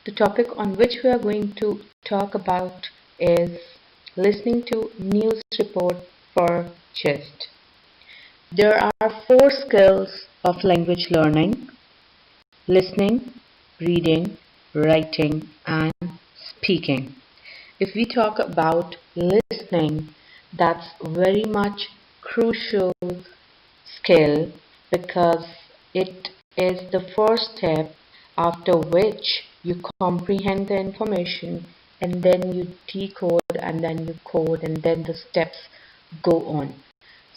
The topic on which we are going to talk about is listening to news report for chest. There are four skills of language learning: listening, reading, writing, and speaking. If we talk about listening, that's very much crucial skill because it is the first step after which you comprehend the information and then you decode and then you code and then the steps go on.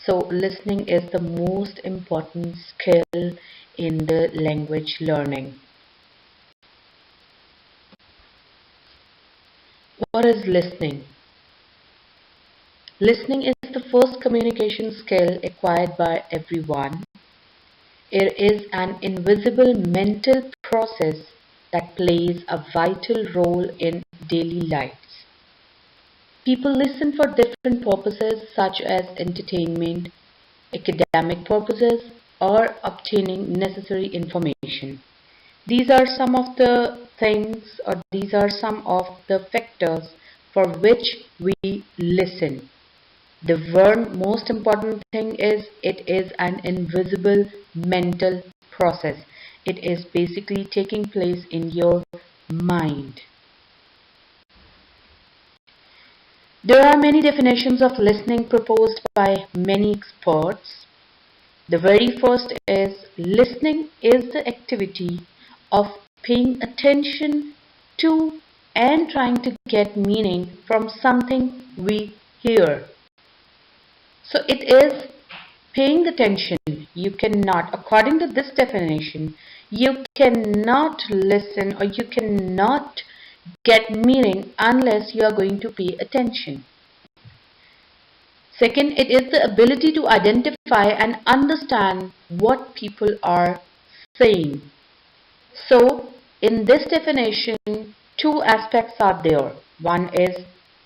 So listening is the most important skill in the language learning. What is listening? Listening is the first communication skill acquired by everyone. It is an invisible mental process that plays a vital role in daily lives. People listen for different purposes such as entertainment, academic purposes, or obtaining necessary information. These are some of the things, or these are some of the factors for which we listen. The one most important thing is it is an invisible mental process. It is basically taking place in your mind. There are many definitions of listening proposed by many experts. The very first is listening is the activity of paying attention to and trying to get meaning from something we hear. So it is paying attention. You cannot, according to this definition, you cannot listen or you cannot get meaning unless you are going to pay attention. Second, it is the ability to identify and understand what people are saying. So, in this definition, two aspects are there. One is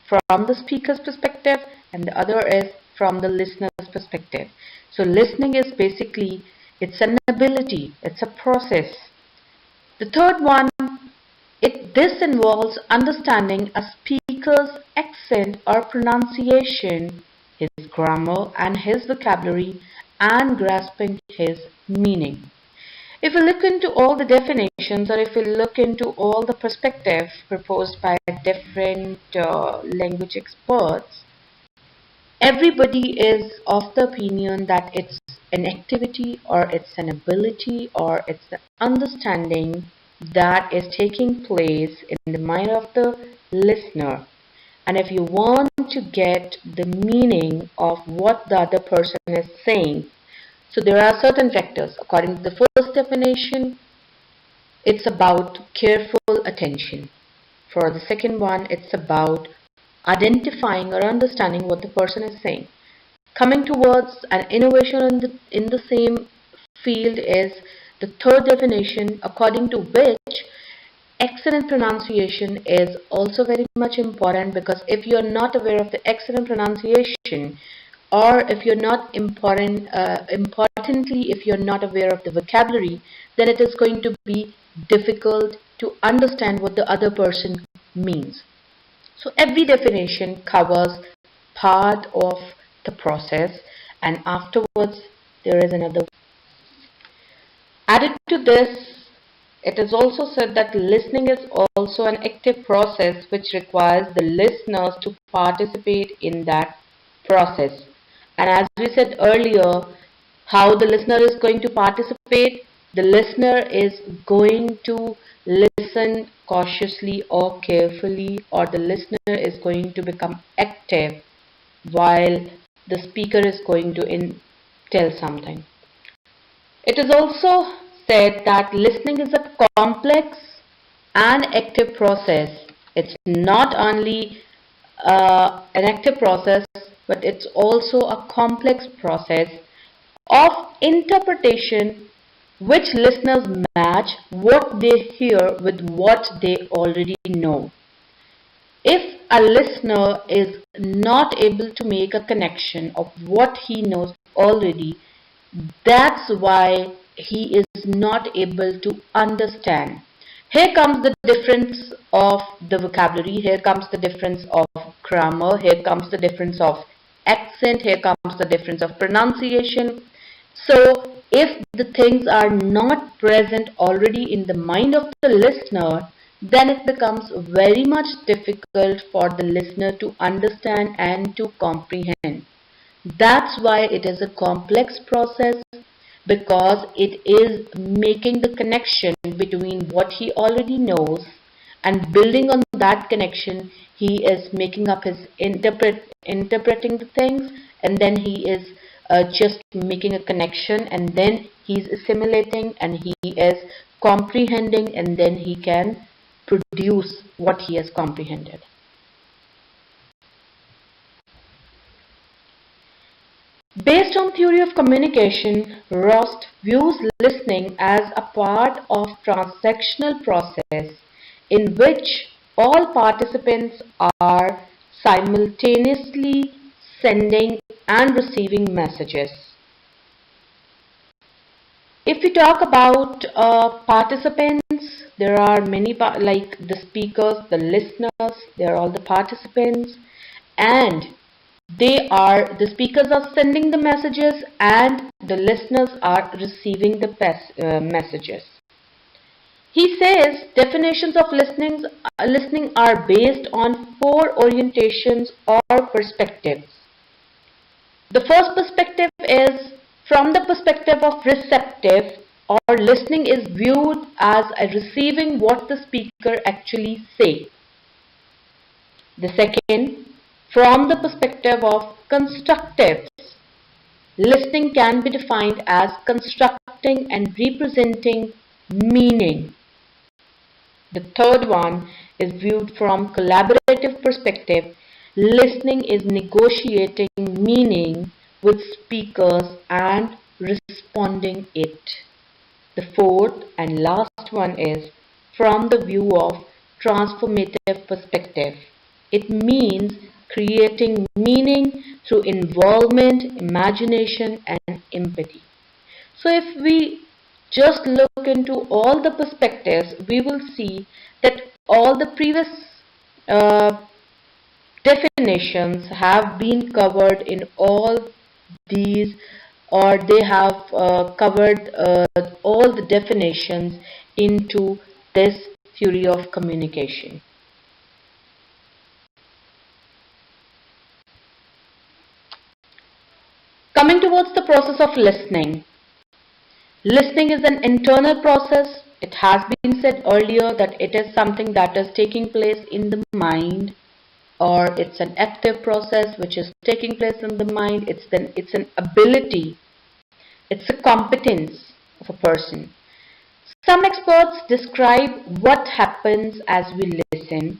from the speaker's perspective and the other is from the listener's perspective. So listening is basically, it's an ability, it's a process. The third one, this involves understanding a speaker's accent or pronunciation, his grammar and his vocabulary, and grasping his meaning. If we look into all the definitions or if we look into all the perspectives proposed by different language experts, everybody is of the opinion that it's an activity or it's an ability or it's the understanding that is taking place in the mind of the listener. And if you want to get the meaning of what the other person is saying, so there are certain factors. According to the first definition, it's about careful attention. For the second one, it's about identifying or understanding what the person is saying. Coming towards an innovation in the same field is the third definition, according to which excellent pronunciation is also very much important, because if you are not aware of the excellent pronunciation, or if you're not importantly, if you're not aware of the vocabulary, then it is going to be difficult to understand what the other person means. So every definition covers part of the process, and afterwards there is another. Added to this, it is also said that listening is also an active process which requires the listeners to participate in that process. And as we said earlier, how the listener is going to participate, the listener is going to listen cautiously or carefully, or the listener is going to become active while the speaker is going to tell something. It is also said that listening is a complex and active process. It's not only an active process, but it's also a complex process of interpretation, which listeners match what they hear with what they already know. If a listener is not able to make a connection of what he knows already, that's why he is not able to understand. Here comes the difference of the vocabulary, here comes the difference of grammar, here comes the difference of accent, here comes the difference of pronunciation. So if the things are not present already in the mind of the listener, then it becomes very much difficult for the listener to understand and to comprehend. That's why it is a complex process, because it is making the connection between what he already knows, and building on that connection he is making up his interpreting the things, and then he is just making a connection, and then he is assimilating and he is comprehending, and then he can produce what he has comprehended. Based on theory of communication, Rost views listening as a part of transactional process in which all participants are simultaneously sending and receiving messages. If we talk about participants, there are many like the speakers, the listeners, they are all the participants, and the speakers are sending the messages and the listeners are receiving the messages. He says definitions of listening are based on four orientations or perspectives. The first perspective is from the perspective of receptive, or listening is viewed as a receiving what the speaker actually says. The second, from the perspective of constructives, listening can be defined as constructing and representing meaning. The third one is viewed from collaborative perspective. Listening is negotiating meaning with speakers and responding it. The fourth and last one is from the view of transformative perspective. It means creating meaning through involvement, imagination, and empathy. So if we just look into all the perspectives, we will see that all the previous definitions have been covered in all these, or they have covered all the definitions into this theory of communication. Coming towards the process of listening. Listening is an internal process. It has been said earlier that it is something that is taking place in the mind, or it's an active process which is taking place in the mind. It's an ability. It's a competence of a person. Some experts describe what happens as we listen.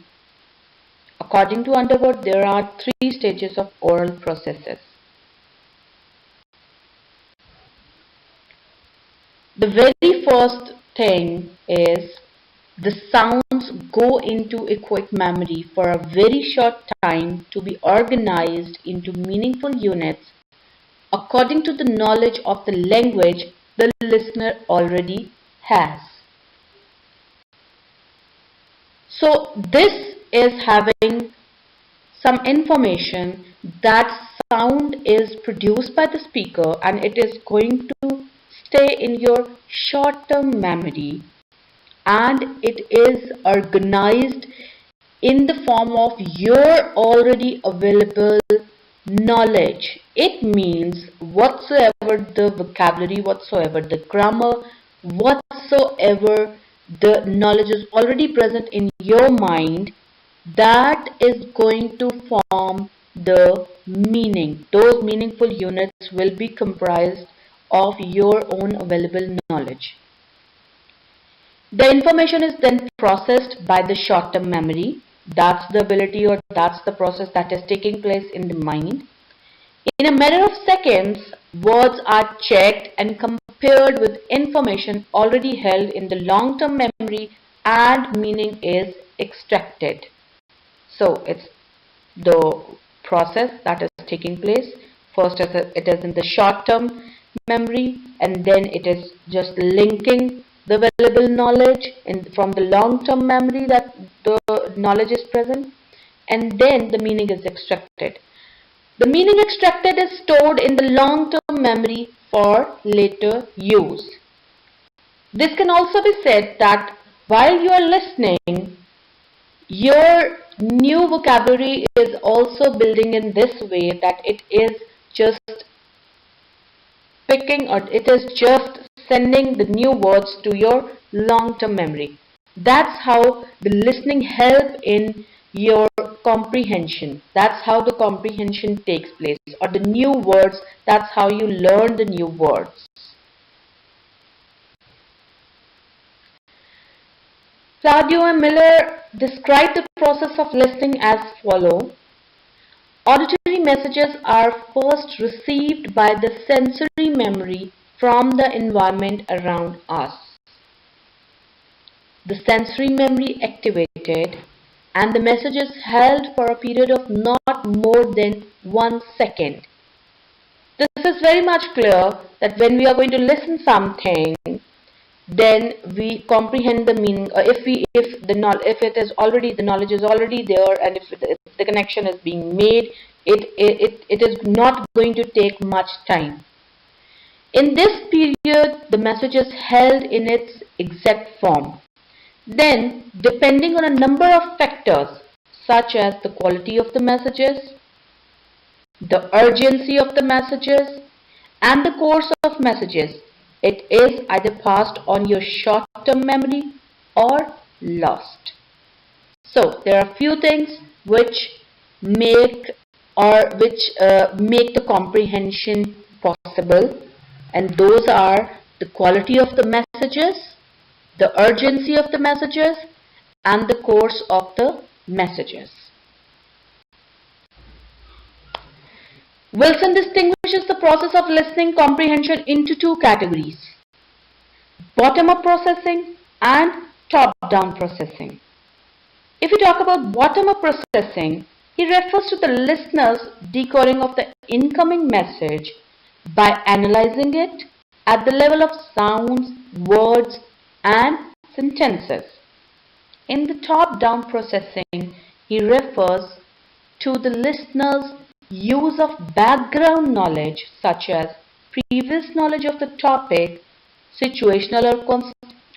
According to Underwood, there are three stages of oral processes. The very first thing is the sounds go into a quick memory for a very short time to be organized into meaningful units according to the knowledge of the language the listener already has. So this is having some information. That sound is produced by the speaker and it is going to stay in your short-term memory, and it is organized in the form of your already available knowledge. It means whatsoever the vocabulary, whatsoever the grammar, whatsoever the knowledge is already present in your mind, that is going to form the meaning. Those meaningful units will be comprised of your own available knowledge. The information is then processed by the short-term memory. That's the ability, or that's the process that is taking place in the mind. In a matter of seconds, words are checked and compared with information already held in the long-term memory, and meaning is extracted. So it's the process that is taking place. First it is in the short-term memory, and then it is just linking the available knowledge from the long-term memory that the knowledge is present, and then the meaning is extracted. The meaning extracted is stored in the long-term memory for later use. This can also be said that while you are listening, your new vocabulary is also building in this way that it is just picking, or it is just sending the new words to your long-term memory. That's how the listening help in your comprehension. That's how the comprehension takes place. Or the new words, that's how you learn the new words. Claudio and Miller describe the process of listening as follows. Auditory messages are first received by the sensory memory from the environment around us. The sensory memory activated and the message is held for a period of not more than 1 second. This is very much clear that when we are going to listen something, then we comprehend the meaning. If the knowledge is already there, and if the connection is being made, it is not going to take much time. In this period, the message is held in its exact form. Then, depending on a number of factors such as the quality of the messages, the urgency of the messages, and the course of messages, it is either passed on your short-term memory or lost. So there are few things which make the comprehension possible, and those are the quality of the messages, the urgency of the messages, and the course of the messages. Wilson distinguishes the process of listening comprehension into two categories: bottom-up processing and top-down processing. If we talk about bottom-up processing, he refers to the listener's decoding of the incoming message by analyzing it at the level of sounds, words, and sentences. In the top-down processing, he refers to the listener's use of background knowledge such as previous knowledge of the topic, situational or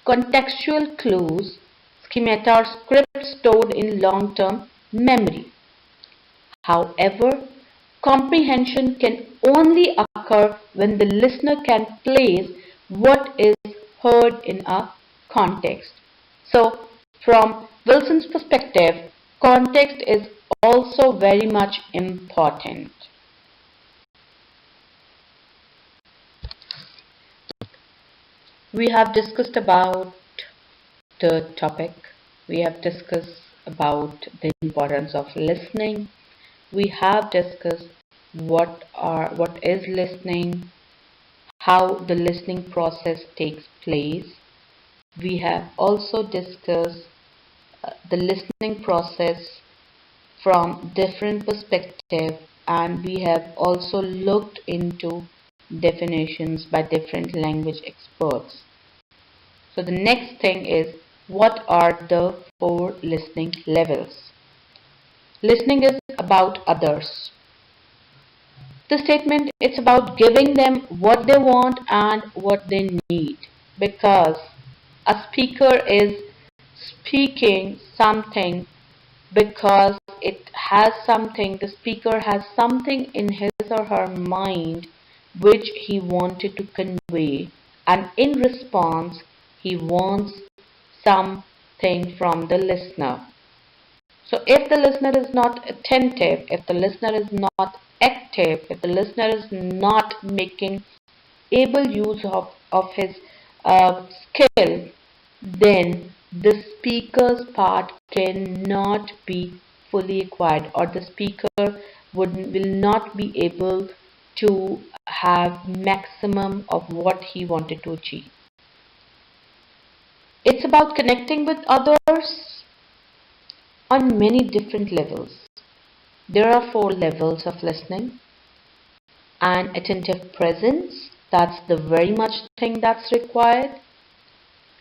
contextual clues, schemata or scripts stored in long-term memory. However, comprehension can only occur when the listener can place what is heard in a context. So, from Wilson's perspective, context is also very much important. We have discussed about the topic. We have discussed about the importance of listening. We have discussed what is listening, how the listening process takes place. We have also discussed the listening process from different perspectives, and we have also looked into definitions by different language experts. So the next thing is, what are the 4 listening levels? Listening is about others. The statement, it's about giving them what they want and what they need, because a speaker is speaking something because it has something, the speaker has something in his or her mind which he wanted to convey, and in response he wants something from the listener. So if the listener is not attentive, if the listener is not active, if the listener is not making able use of his skill, then the speaker's part cannot be fully acquired, or the speaker will not be able to have maximum of what he wanted to achieve. It's about connecting with others on many different levels. There are 4 levels of listening. And attentive presence, that's the very much thing that's required.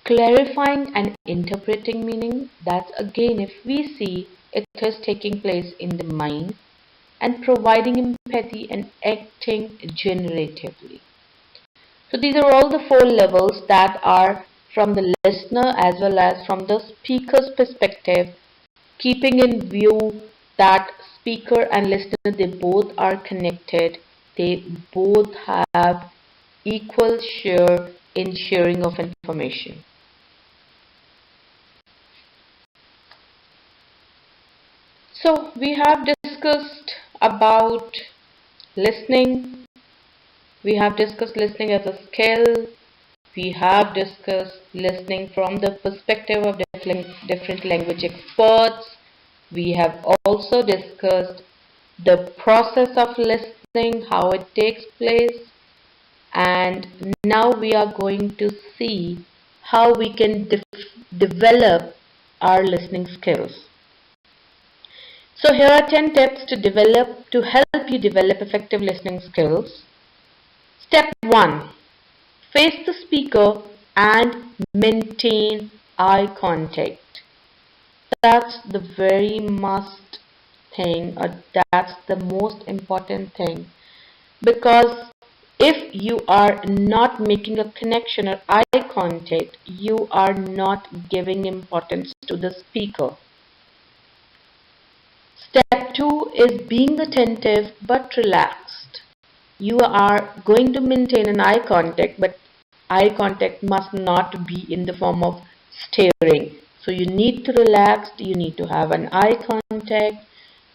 Clarifying and interpreting meaning, that's again if we see it is taking place in the mind, and providing empathy and acting generatively. So these are all the four levels that are from the listener as well as from the speaker's perspective, keeping in view that speaker and listener, they both are connected, they both have equal share in sharing of information. So we have discussed about listening, we have discussed listening as a skill, we have discussed listening from the perspective of different language experts, we have also discussed the process of listening, how it takes place, and now we are going to see how we can develop our listening skills. So here are 10 tips to help you develop effective listening skills. Step 1. Face the speaker and maintain eye contact. That's the very must thing, or that's the most important thing, because if you are not making a connection or eye contact, you are not giving importance to the speaker. Step 2 is being attentive but relaxed. You are going to maintain an eye contact, but eye contact must not be in the form of staring. So you need to relax, you need to have an eye contact,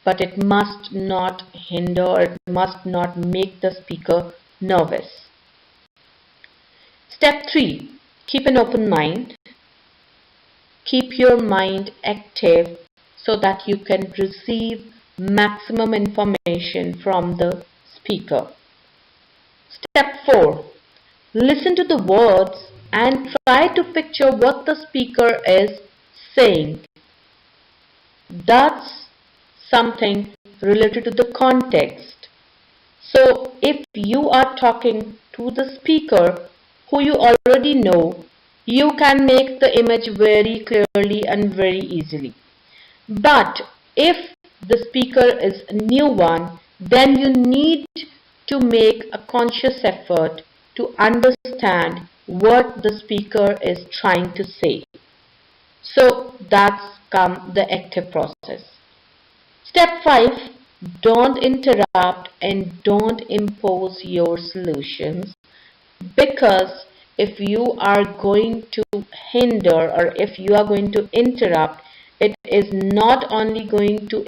but it must not hinder or it must not make the speaker nervous. Step 3. Keep an open mind. Keep your mind active so that you can receive maximum information from the speaker. Step 4. Listen to the words and try to picture what the speaker is saying. That's something related to the context. So if you are talking to the speaker who you already know, you can make the image very clearly and very easily. But if the speaker is a new one, then you need to make a conscious effort to understand what the speaker is trying to say. So that's come the active process. Step 5. Don't interrupt and don't impose your solutions, because if you are going to hinder or if you are going to interrupt, it is not only going to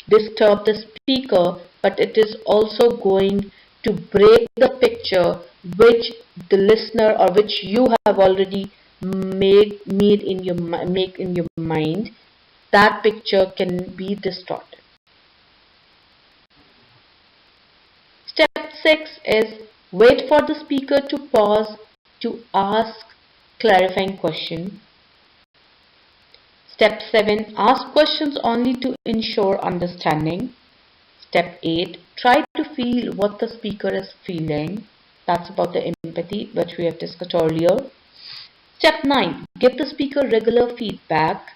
disturb the speaker, but it is also going to break the picture which the listener or which you have already make in your mind. That picture can be distorted. Step 6 is wait for the speaker to pause to ask clarifying question. Step 7. Ask questions only to ensure understanding. Step 8. Try to feel what the speaker is feeling. That's about the empathy which we have discussed earlier. Step 9. Give the speaker regular feedback,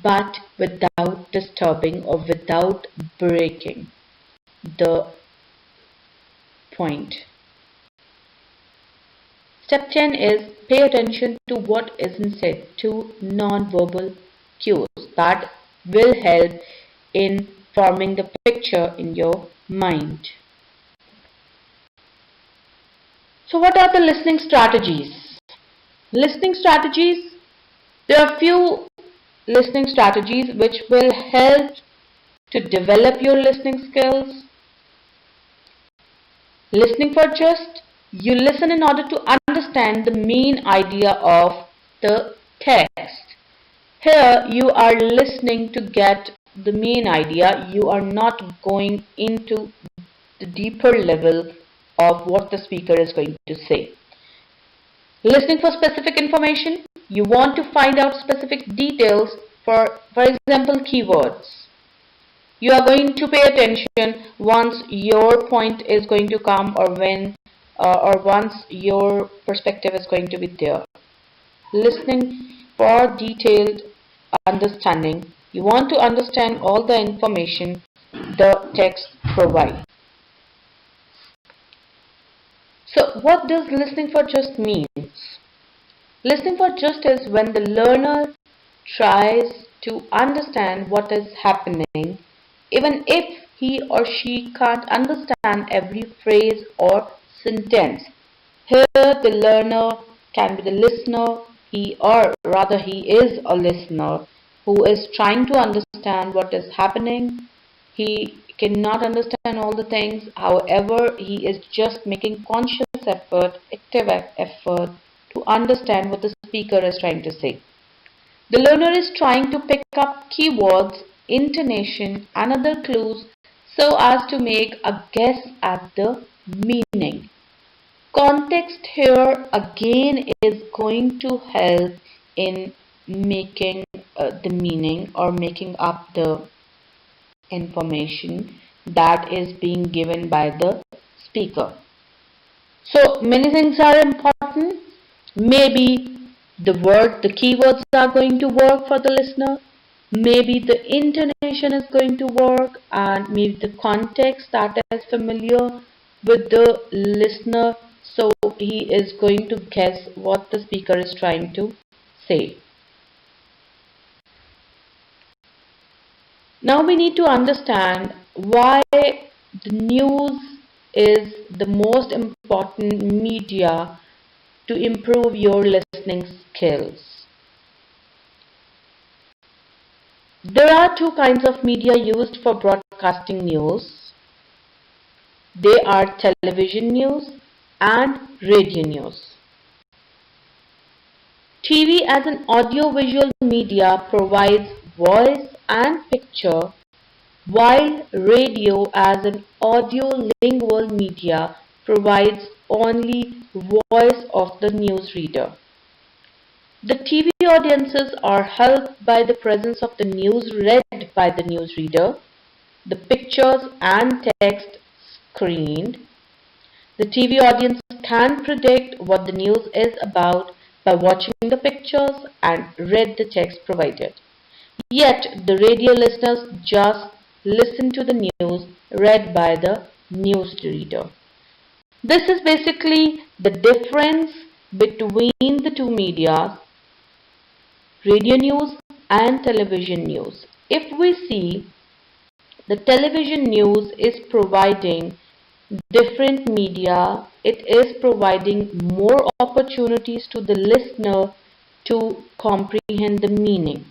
but without disturbing or without breaking the point. Step 10 is pay attention to what isn't said, to non-verbal cues that will help in forming the picture in your mind. So what are the listening strategies? Listening strategies, there are few listening strategies which will help to develop your listening skills. Listening for just, you listen in order to understand the main idea of the text. Here you are listening to get the main idea, you are not going into the deeper level of what the speaker is going to say. Listening for specific information, you want to find out specific details, for example keywords. You are going to pay attention once your point is going to come, or when or once your perspective is going to be there. listening for detailed understanding. You want to understand all the information the text provides. So what does listening for just means? Listening for just is when the learner tries to understand what is happening, even if he or she can't understand every phrase or sentence. Here the learner can be the listener, he is a listener who is trying to understand what is happening. He cannot understand all the things, however, he is just making conscious effort, active effort to understand what the speaker is trying to say. The learner is trying to pick up keywords, intonation, and other clues so as to make a guess at the meaning. Context here again is going to help in making the meaning or making up the information that is being given by the speaker. So many things are important. Maybe the keywords are going to work for the listener. Maybe the intonation is going to work, and maybe the context that is familiar with the listener, so he is going to guess what the speaker is trying to say. Now we need to understand why the news is the most important media to improve your listening skills. There are two kinds of media used for broadcasting news. They are television news and radio news. TV as an audiovisual media provides voice and picture, while radio as an audiolingual media provides only voice of the newsreader. The TV audiences are helped by the presence of the news read by the newsreader, the pictures and text screened. The TV audience can predict what the news is about by watching the pictures and read the text provided. Yet the radio listeners just listen to the news read by the newsreader. This is basically the difference between the two media, radio news and television news. If we see, the television news is providing different media, it is providing more opportunities to the listener to comprehend the meaning.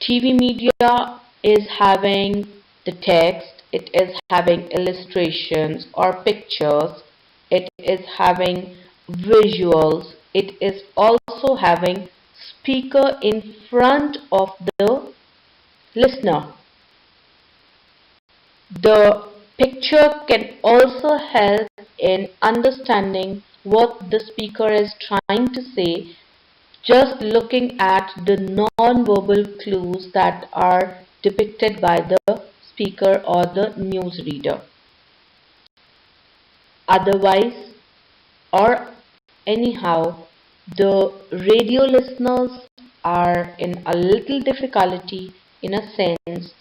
TV media is having the text, it is having illustrations or pictures, it is having visuals, it is also having speaker in front of the listener. The picture can also help in understanding what the speaker is trying to say, just looking at the non-verbal clues that are depicted by the speaker or the newsreader. Otherwise, or anyhow, the radio listeners are in a little difficulty in a sense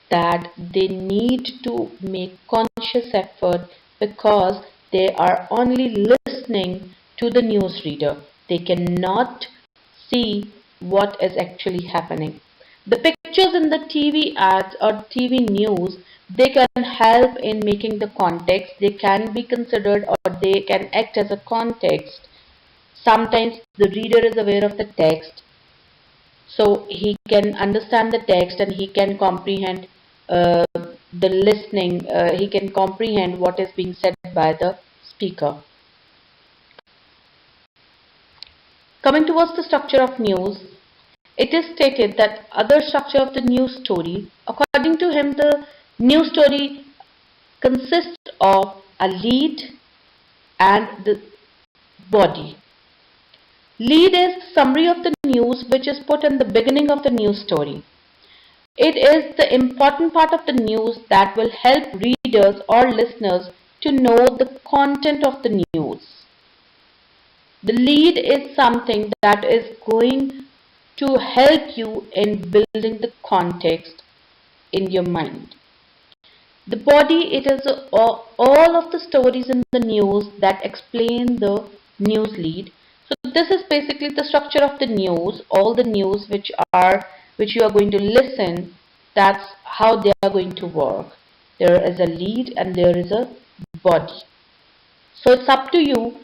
that they need to make conscious effort because they are only listening to the newsreader. They cannot see what is actually happening. The pictures in the TV ads or TV news, they can help in making the context. They can be considered or they can act as a context. Sometimes the reader is aware of the text, so he can understand the text and he can comprehend the listening, he can comprehend what is being said by the speaker. Coming towards the structure of news, it is stated that other structure of the news story, according to him, the news story consists of a lead and the body. Lead is the summary of the news which is put in the beginning of the news story. It is the important part of the news that will help readers or listeners to know the content of the news. The lead is something that is going to help you in building the context in your mind. The body, it is all of the stories in the news that explain the news lead. So this is basically the structure of the news, all the news which you are going to listen, that's how they are going to work. There is a lead and there is a body. So it's up to you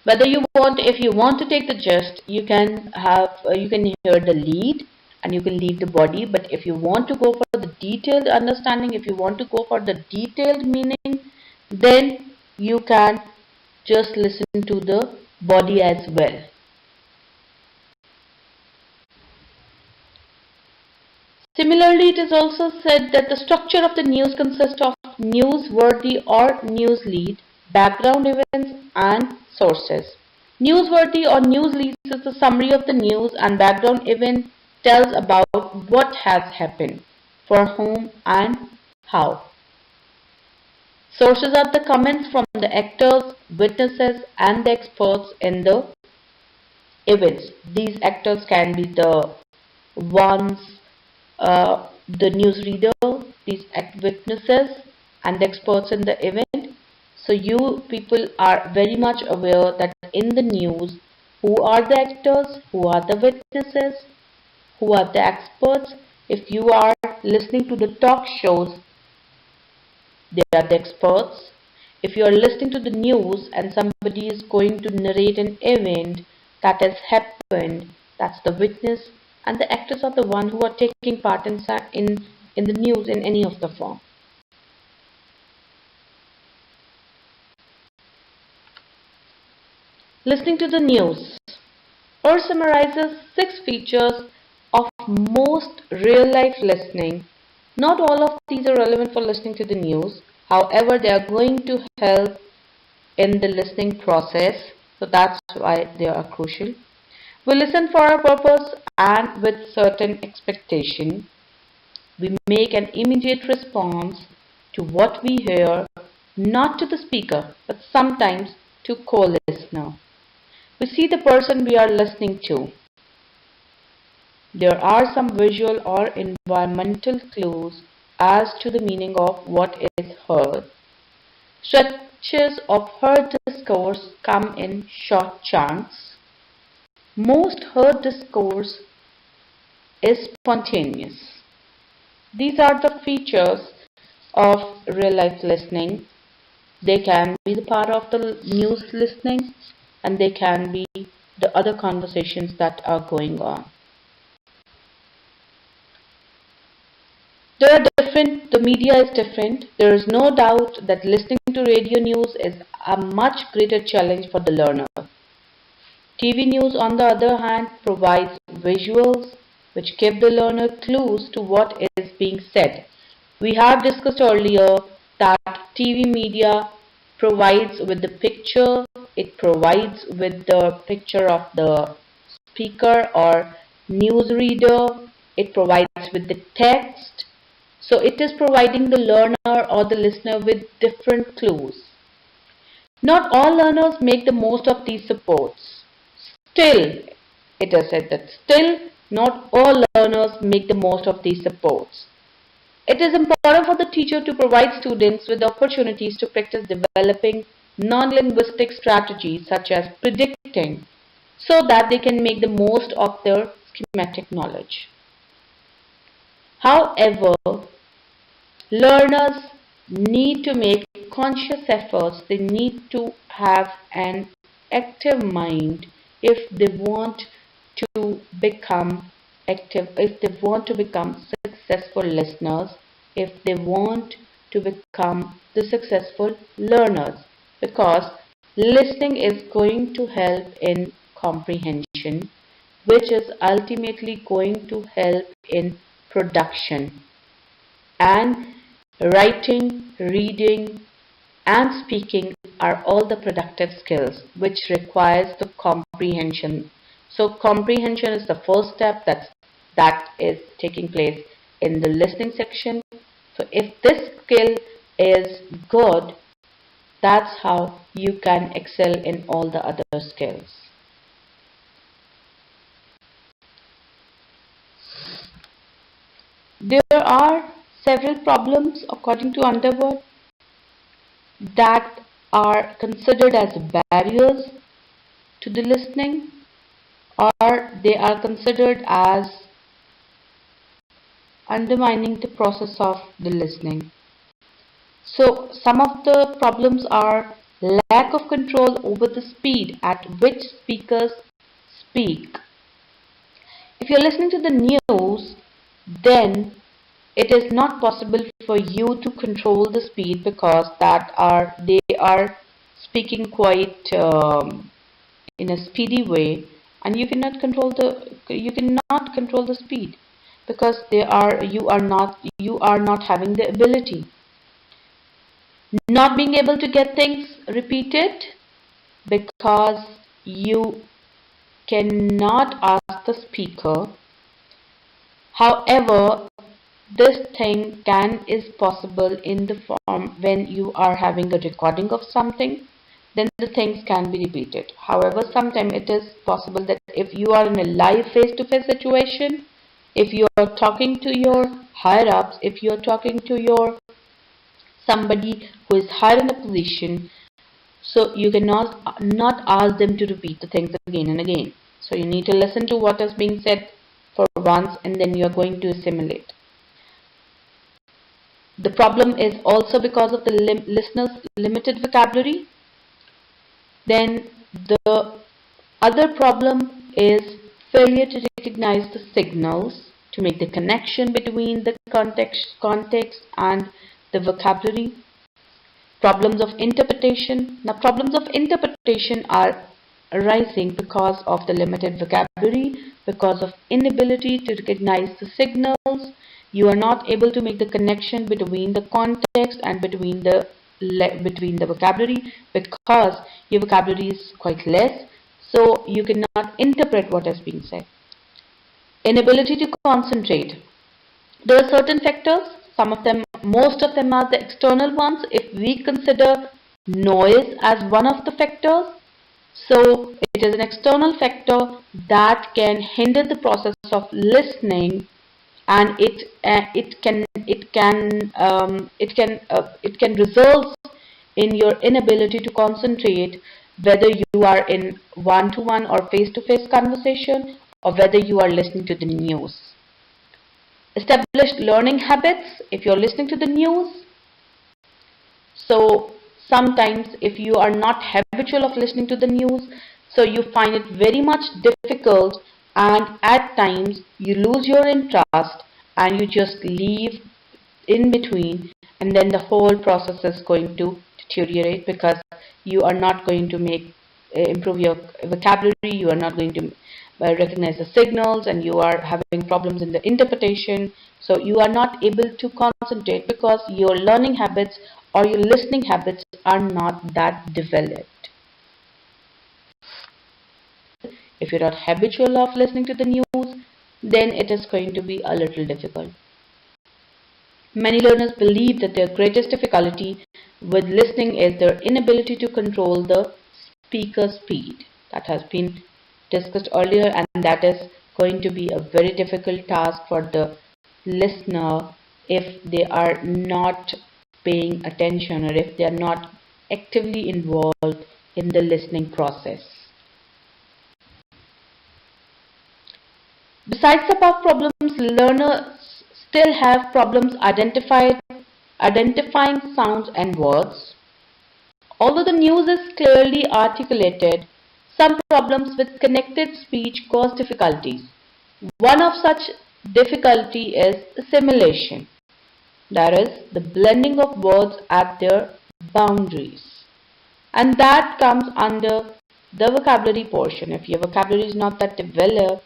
whether if you want to take the gist, you can hear the lead and you can leave the body. But if you want to go for the detailed understanding, if you want to go for the detailed meaning, then you can just listen to the body as well. Similarly, it is also said that the structure of the news consists of newsworthy or news lead, background events, and sources. Newsworthy or news leads is the summary of the news, and background event tells about what has happened, for whom, and how. Sources are the comments from the actors, witnesses, and the experts in the events. These actors can be the ones, the newsreader, these witnesses, and the experts in the event. So you people are very much aware that in the news, who are the actors, who are the witnesses, who are the experts. If you are listening to the talk shows, they are the experts. If you are listening to the news and somebody is going to narrate an event that has happened, that's the witness, and the actors are the one who are taking part in the news in any of the form. Listening to the news. Earth summarizes 6 features of most real-life listening. Not all of these are relevant for listening to the news. However, they are going to help in the listening process. So that's why they are crucial. We listen for a purpose and with certain expectation. We make an immediate response to what we hear, not to the speaker, but sometimes to co-listener. We see the person we are listening to. There are some visual or environmental clues as to the meaning of what is heard. Stretches of heard discourse come in short chunks. Most heard discourse is spontaneous. These are the features of real-life listening. They can be the part of the news listening, and they can be the other conversations that are going on. The media is different. There is no doubt that listening to radio news is a much greater challenge for the learner. TV news, on the other hand, provides visuals which give the learner clues to what is being said. We have discussed earlier that TV media provides with the picture, it provides with the picture of the speaker or newsreader, it provides with the text. So it is providing the learner or the listener with different clues. Not all learners make the most of these supports. Still, it is said that still not all learners make the most of these supports. It is important for the teacher to provide students with opportunities to practice developing non-linguistic strategies such as predicting, so that they can make the most of their schematic knowledge. However, learners need to make conscious efforts. They need to have an active mind if they want to become if they want to become successful listeners, if they want to become the successful learners, because listening is going to help in comprehension, which is ultimately going to help in production. And writing, reading, and speaking are all the productive skills which requires the comprehension. So comprehension is the first step that is taking place in the listening section. So if this skill is good, that's how you can excel in all the other skills. There are several problems according to Underwood that are considered as barriers to the listening, or they are considered as undermining the process of the listening. So some of the problems are lack of control over the speed at which speakers speak. If you're listening to the news, then it is not possible for you to control the speed because they are speaking quite in a speedy way, and you cannot control the speed because you are not having the ability. Not being able to get things repeated because you cannot ask the speaker. However, this thing is possible in the form when you are having a recording of something, then the things can be repeated. However, sometimes it is possible that if you are in a live face-to-face situation, if you are talking to your higher ups, if you are talking to your somebody who is higher in a position, so you cannot not ask them to repeat the things again and again. So you need to listen to what is being said for once, and then you are going to assimilate. The problem is also because of the listener's limited vocabulary. Then the other problem is failure to recognize the signals to make the connection between the context and the vocabulary. Problems of interpretation. Now, problems of interpretation are arising because of the limited vocabulary, because of inability to recognize the signals. You are not able to make the connection between the context and between the vocabulary because your vocabulary is quite less, so you cannot interpret what is being said. Inability to concentrate. There are certain factors, most of them are the external ones. If we consider noise as one of the factors, so it is an external factor that can hinder the process of listening, and it can result in your inability to concentrate, whether you are in one-to-one or face-to-face conversation, or whether you are listening to the news. Established learning habits. If you're listening to the news, so sometimes if you are not habitual of listening to the news, so you find it very much difficult, and at times you lose your interest and you just leave in between, and then the whole process is going to deteriorate because you are not going to improve your vocabulary, you are not going to recognize the signals, and you are having problems in the interpretation. So you are not able to concentrate because your learning habits or your listening habits are not that developed. If you're not habitual of listening to the news, then it is going to be a little difficult. Many learners believe that their greatest difficulty with listening is their inability to control the speaker speed. That has been discussed earlier, and that is going to be a very difficult task for the listener if they are not paying attention or if they are not actively involved in the listening process. Besides the above problems, learners still have problems identifying sounds and words. Although the news is clearly articulated, some problems with connected speech cause difficulties. One of such difficulty is assimilation, that is, the blending of words at their boundaries. And that comes under the vocabulary portion. If your vocabulary is not that developed,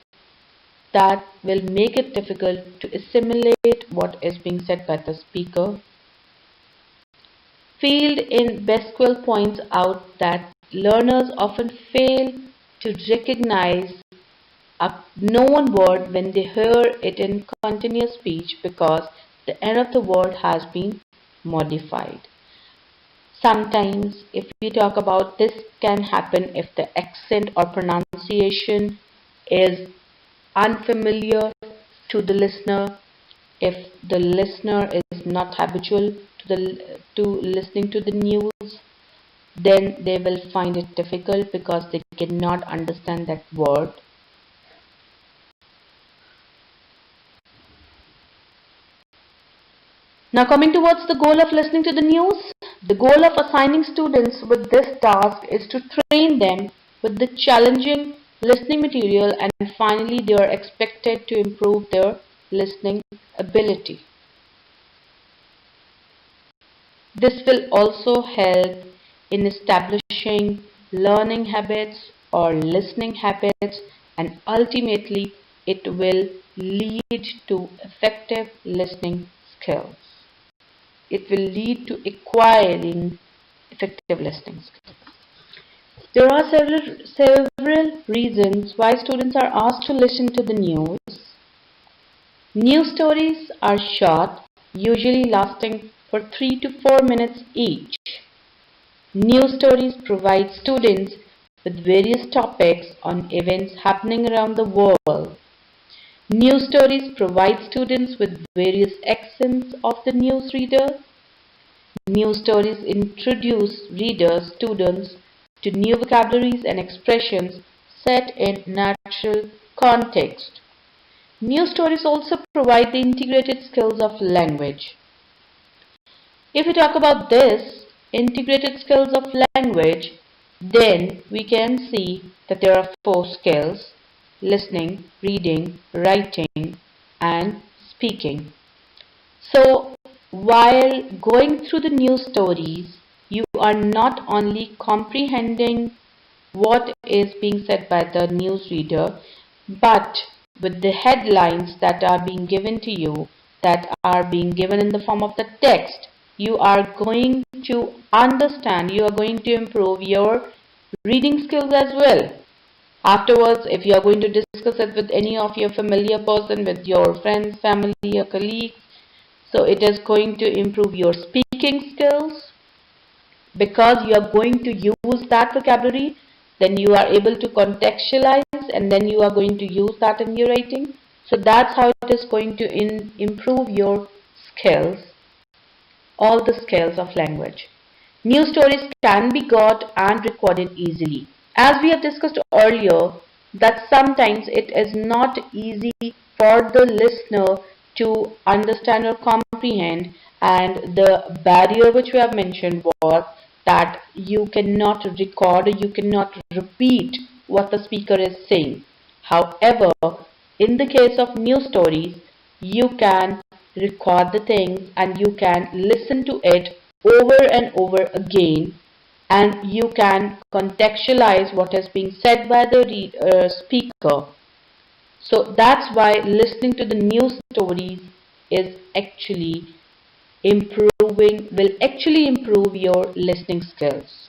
that will make it difficult to assimilate what is being said by the speaker. Field in Besquill points out that learners often fail to recognize a known word when they hear it in continuous speech because the end of the word has been modified. Sometimes, if we talk about this, can happen if the accent or pronunciation is unfamiliar to the listener. If the listener is not habitual to listening to the news, then they will find it difficult because they cannot understand that word. Now coming towards the goal of listening to the news, the goal of assigning students with this task is to train them with the challenging listening material, and finally they are expected to improve their listening ability. This will also help in establishing learning habits or listening habits, and ultimately it will lead to effective listening skills. It will lead to acquiring effective listening skills. There are several reasons why students are asked to listen to the news. News stories are short, usually lasting for 3 to 4 minutes each. News stories provide students with various topics on events happening around the world. News stories provide students with various accents of the newsreader. News stories introduce students to new vocabularies and expressions set in natural context. News stories also provide the integrated skills of language. If we talk about this integrated skills of language, then we can see that there are 4 skills: listening, reading, writing, and speaking. So, while going through the news stories, you are not only comprehending what is being said by the newsreader, but with the headlines that are being given to you, that are being given in the form of the text, you are going to understand, you are going to improve your reading skills as well. Afterwards, if you are going to discuss it with any of your familiar person, with your friends, family, or colleagues, so it is going to improve your speaking skills, because you are going to use that vocabulary, then you are able to contextualize, and then you are going to use that in your writing. So that's how it is going to improve your skills, all the skills of language. News stories can be got and recorded easily. As we have discussed earlier, that sometimes it is not easy for the listener to understand or comprehend, and the barrier which we have mentioned was that you cannot record or you cannot repeat what the speaker is saying. However, in the case of news stories, you can record the things and you can listen to it over and over again, and you can contextualize what is being said by the speaker. So that's why listening to the news stories is actually will actually improve your listening skills.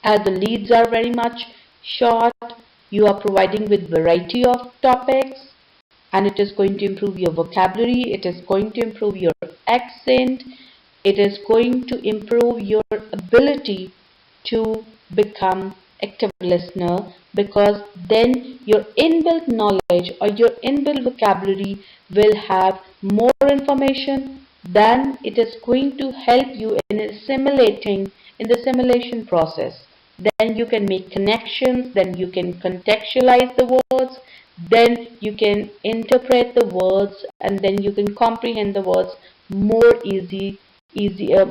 As the leads are very much short, you are providing with variety of topics, and it is going to improve your vocabulary, it is going to improve your accent, it is going to improve your ability to become active listener, because then your inbuilt knowledge or your inbuilt vocabulary will have more information. Then it is going to help you in assimilating in the simulation process. Then you can make connections, then you can contextualize the words, then you can interpret the words, and then you can comprehend the words more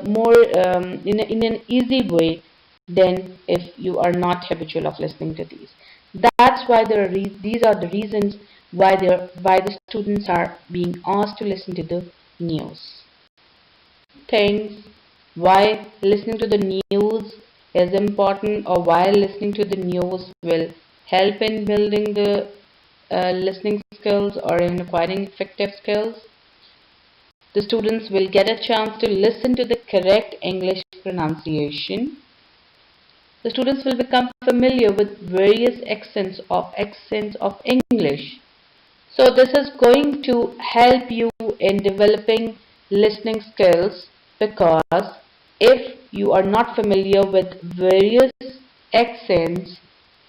more in an easy way than if you are not habitual of listening to these. That's why these are the reasons why the students are being asked to listen to the news. Things why listening to the news is important, or why listening to the news will help in building the listening skills or in acquiring effective skills. The students will get a chance to listen to the correct English pronunciation. The students will become familiar with various accents of English. So this is going to help you in developing listening skills, because if you are not familiar with various accents,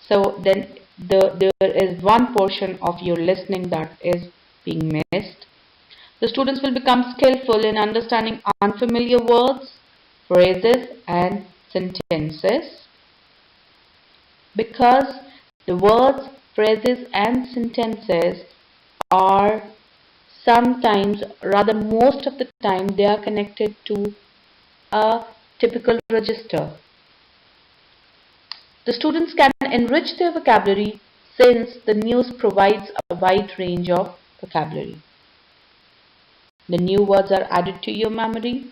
so then there is one portion of your listening that is being missed. The students will become skillful in understanding unfamiliar words, phrases and sentences, because the words, phrases and sentences are sometimes, rather most of the time, they are connected to a typical register. The students can enrich their vocabulary since the news provides a wide range of vocabulary. The new words are added to your memory.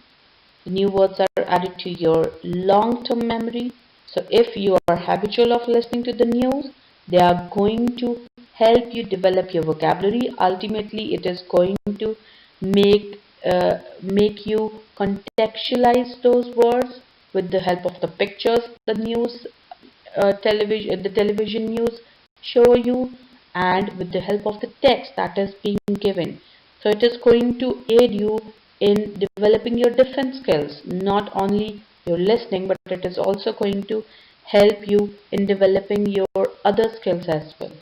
The new words are added to your long-term memory. So if you are habitual of listening to the news, they are going to help you develop your vocabulary. Ultimately, it is going to make you contextualize those words with the help of the pictures the television news show you, and with the help of the text that is being given. So it is going to aid you in developing your different skills, not only your listening, but it is also going to help you in developing your other skills as well.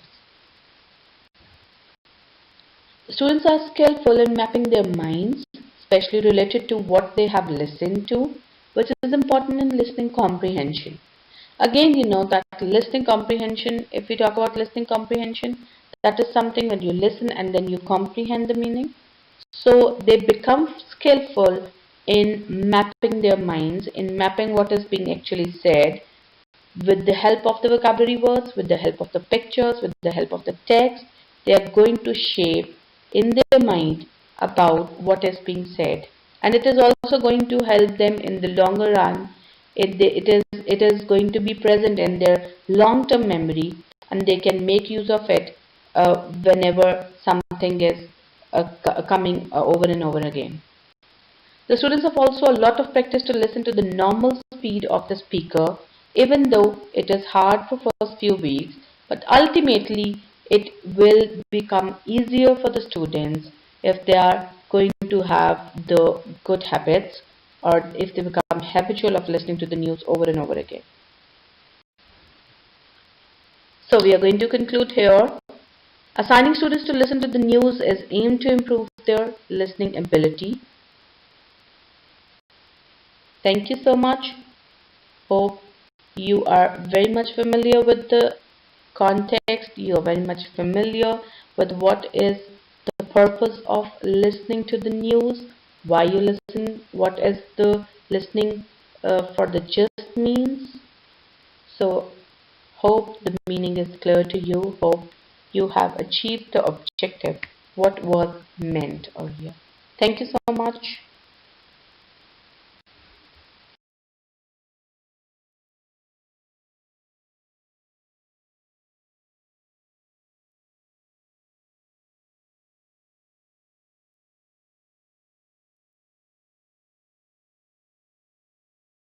Students are skillful in mapping their minds, especially related to what they have listened to, which is important in listening comprehension. Again, you know that listening comprehension, if we talk about listening comprehension, that is something when you listen and then you comprehend the meaning. So they become skillful in mapping their minds, in mapping what is being actually said with the help of the vocabulary words, with the help of the pictures, with the help of the text. They are going to shape in their mind about what is being said. And it is also going to help them in the longer run. It is going to be present in their long-term memory, and they can make use of it whenever something is coming over and over again. The students have also a lot of practice to listen to the normal speed of the speaker, even though it is hard for first few weeks, but ultimately it will become easier for the students if they are going to have the good habits, or if they become habitual of listening to the news over and over again. So we are going to conclude here. Assigning students to listen to the news is aimed to improve their listening ability. Thank you so much. Hope you are very much familiar with the context. You are very much familiar with what is the purpose of listening to the news, why you listen, what is the listening for the gist means. So hope the meaning is clear to you. Hope you have achieved the objective, what was meant earlier. Thank you so much.